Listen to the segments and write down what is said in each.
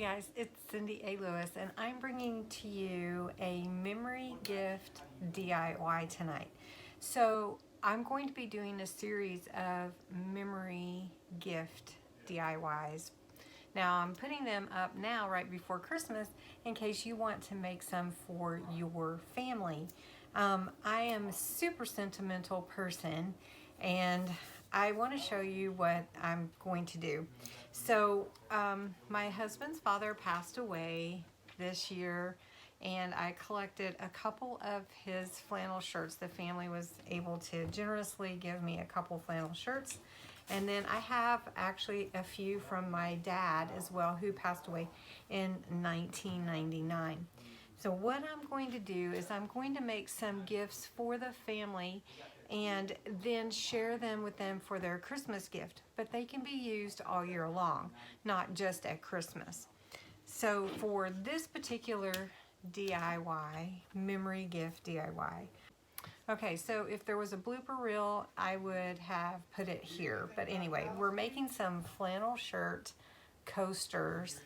guys, it's Cindy A. Lewis, and I'm bringing to you a memory gift DIY tonight. So I'm going to be doing a series of memory gift DIYs. Now I'm putting them up now right before Christmas in case you want to make some for your family. I am a super sentimental person, and I want to show you what I'm going to do. So my husband's father passed away this year, and I collected a couple of his flannel shirts. The family was able to generously give me a couple flannel shirts. And then I have actually a few from my dad as well, who passed away in 1999. So what I'm going to do is I'm going to make some gifts for the family and then share them with them for their Christmas gift. But they can be used all year long, not just at Christmas. So for this particular DIY, memory gift DIY, okay, so if there was a blooper reel, I would have put it here. But anyway, we're making some flannel shirt coasters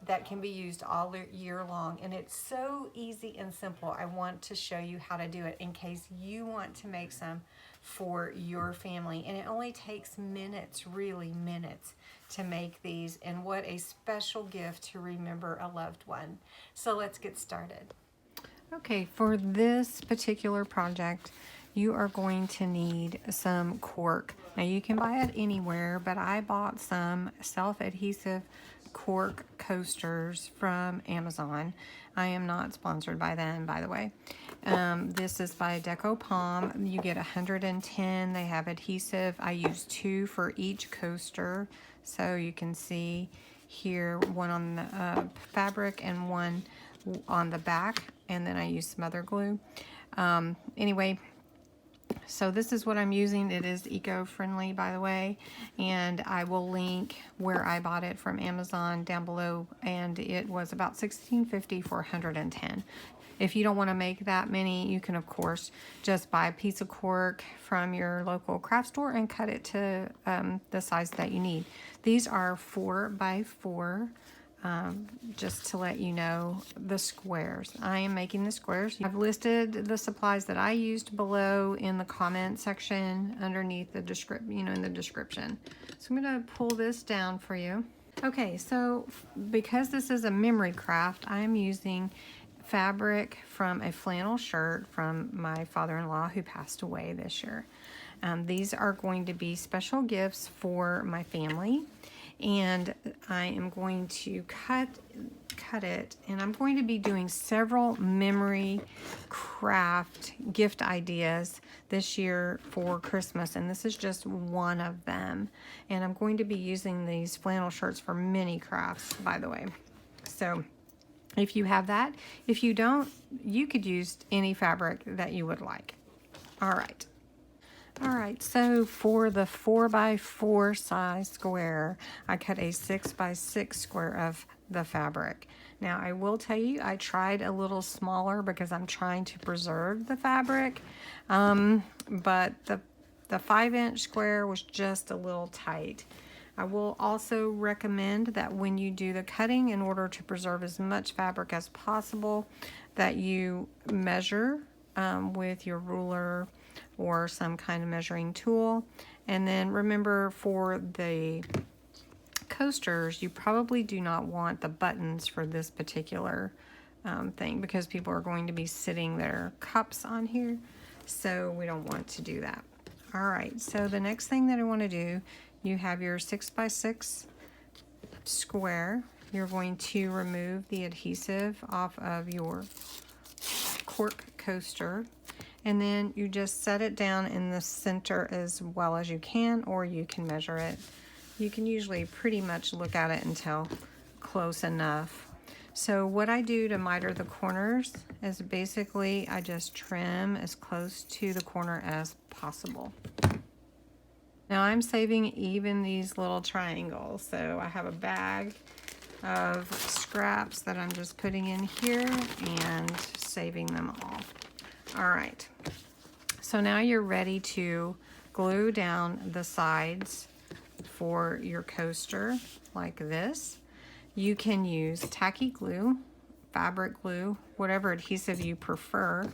that can be used all year long, and it's so easy and simple. I want to show you how to do it in case you want to make some for your family, and it only takes minutes, really minutes, to make these, and what a special gift to remember a loved one. So let's get started. Okay, for this particular project, you are going to need some cork. Now you can buy it anywhere, but I bought some self-adhesive cork coasters from Amazon. I am not sponsored by them, by the way. This is by Deco Palm. You get 110. They have adhesive. I use 2 for each coaster, so you can see here one on the fabric and one on the back, and then I use some other glue. Anyway, so this is what I'm using. It is eco-friendly, by the way, and I will link where I bought it from Amazon down below, and it was about $16.50 for 110. If you don't want to make that many, you can of course just buy a piece of cork from your local craft store and cut it to the size that you need. These are 4 by 4. Just to let you know the squares. I am making the squares. I've listed the supplies that I used below in the comment section underneath the description, in the description. So I'm going to pull this down for you. Okay, so because this is a memory craft, I'm using fabric from a flannel shirt from my father-in-law who passed away this year. These are going to be special gifts for my family, and I am going to cut it, and I'm going to be doing several memory craft gift ideas this year for Christmas, and this is just one of them. And I'm going to be using these flannel shirts for mini crafts, by the way. So if you have that, if you don't, you could use any fabric that you would like. All right, so for the 4 by 4 size square, I cut a 6 by 6 square of the fabric. Now I will tell you, I tried a little smaller because I'm trying to preserve the fabric, but the 5-inch square was just a little tight. I will also recommend that when you do the cutting, in order to preserve as much fabric as possible, that you measure with your ruler or some kind of measuring tool. And then remember, for the coasters, you probably do not want the buttons for this particular thing, because people are going to be sitting their cups on here, so we don't want to do that. All right, so the next thing that I want to do, you have your 6 by 6 square. You're going to remove the adhesive off of your cork coaster, and then you just set it down in the center as well as you can, or you can measure it. You can usually pretty much look at it until close enough. So what I do to miter the corners is basically I just trim as close to the corner as possible. Now I'm saving even these little triangles, so I have a bag of scraps that I'm just putting in here and saving them all. All right, so now you're ready to glue down the sides for your coaster like this. You can use tacky glue, fabric glue, whatever adhesive you prefer.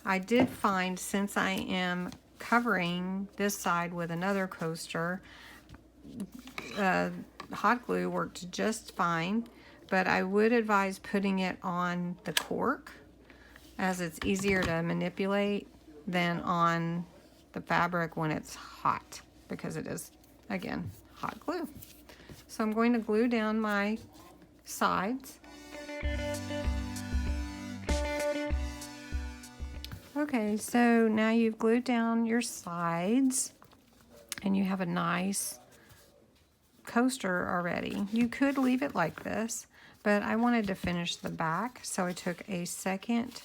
I did find, since I am covering this side with another coaster, hot glue worked just fine, but I would advise putting it on the cork, as it's easier to manipulate than on the fabric when it's hot, because it is, again, hot glue. So I'm going to glue down my sides. Okay, so now you've glued down your sides and you have a nice coaster already. You could leave it like this, but I wanted to finish the back, so I took a second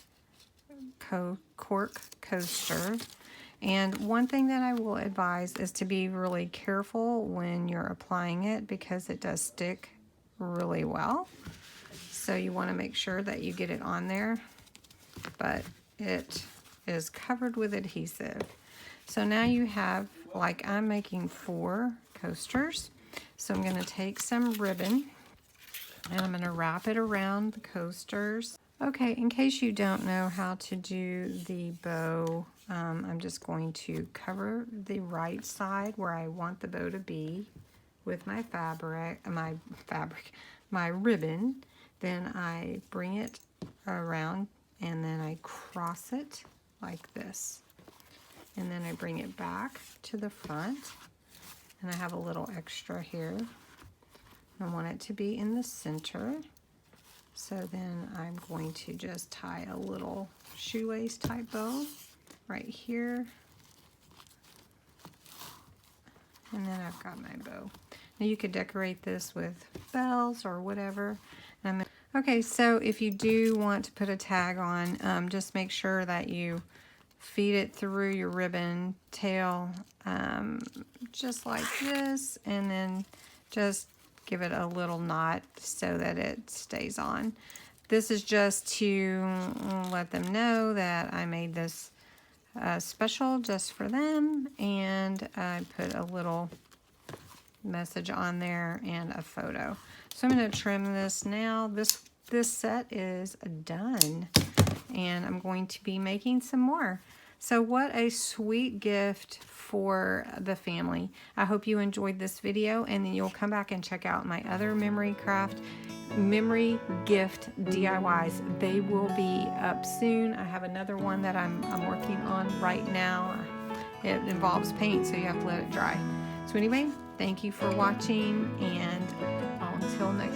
cork coaster. And one thing that I will advise is to be really careful when you're applying it, because it does stick really well. So you want to make sure that you get it on there, but it is covered with adhesive. So now you have, like I'm making 4 coasters. So I'm going to take some ribbon and I'm going to wrap it around the coasters. Okay, in case you don't know how to do the bow, I'm just going to cover the right side where I want the bow to be with my my ribbon. Then I bring it around and then I cross it like this. And then I bring it back to the front. And I have a little extra here. I want it to be in the center. So then I'm going to just tie a little shoelace type bow right here. And then I've got my bow. Now you could decorate this with bells or whatever. Okay, so if you do want to put a tag on, just make sure that you feed it through your ribbon tail, just like this, and then just give it a little knot so that it stays on. This is just to let them know that I made this special just for them, and I put a little message on there and a photo. So I'm going to trim this now. This set is done, and I'm going to be making some more. So what a sweet gift for the family. I hope you enjoyed this video, and then you'll come back and check out my other memory gift DIYs. They will be up soon. I have another one that I'm working on right now. It involves paint, so you have to let it dry. So anyway, thank you for watching, and until next